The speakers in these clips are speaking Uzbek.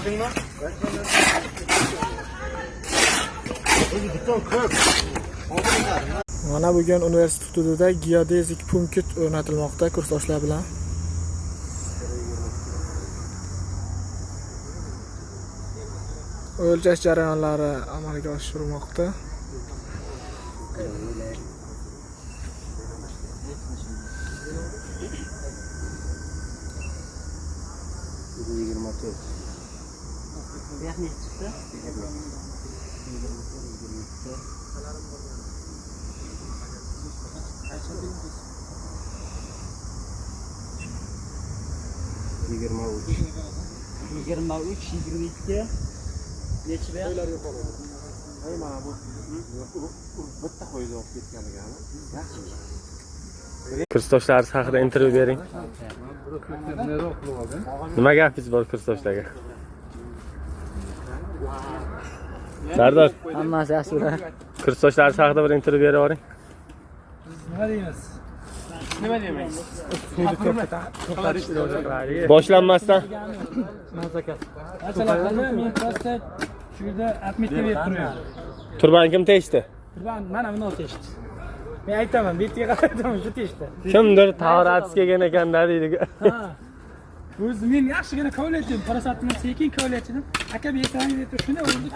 Ko'rdingmi? Mana bugun universitet hududida geodezik punkt o'rnatilmoqda kursdoshlar bilan. O'lchash jarayonlari amalga oshirilmoqda. Kursdoshlar haqida intervyu bering. Nima gapingiz bor kursdoshlarga? Sardor, Hammasi yaxshi. kursdoshlar haqida bir intervyu berib yuboring. Nima deymiz? Nima deymiz? Boshlanmasdan Nazokat. Masalan, men prosta shu yerda atmitga berib turaman. turban kim teshdi? Turban mana buni teshdi. Men aytaman, betiga qarayman, shu teshdi. Kimdir tahoratsiz kelgan ekan-da deydi. Ha. O'zi men yaxshigina kovlaydim, parasatni sekin kovlaydim. Aka bersangiz deb shuni urdi.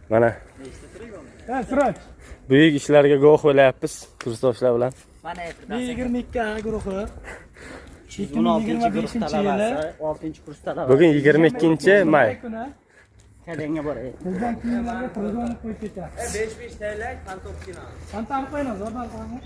Mana Ha, Siroj. buyuk ishlarga guvoh bo'layapmiz kursdoshlar bilan. Mana 22 guruhi. 16-kurs talabasi, 6-kurs talabasi. Bugun 22-may. Kadanga boray. Bizdan kiyimlarga telefon qo'yib ketadi. 5 TL fantom kino. Fantom qo'yamiz, o'rnal qo'yamiz.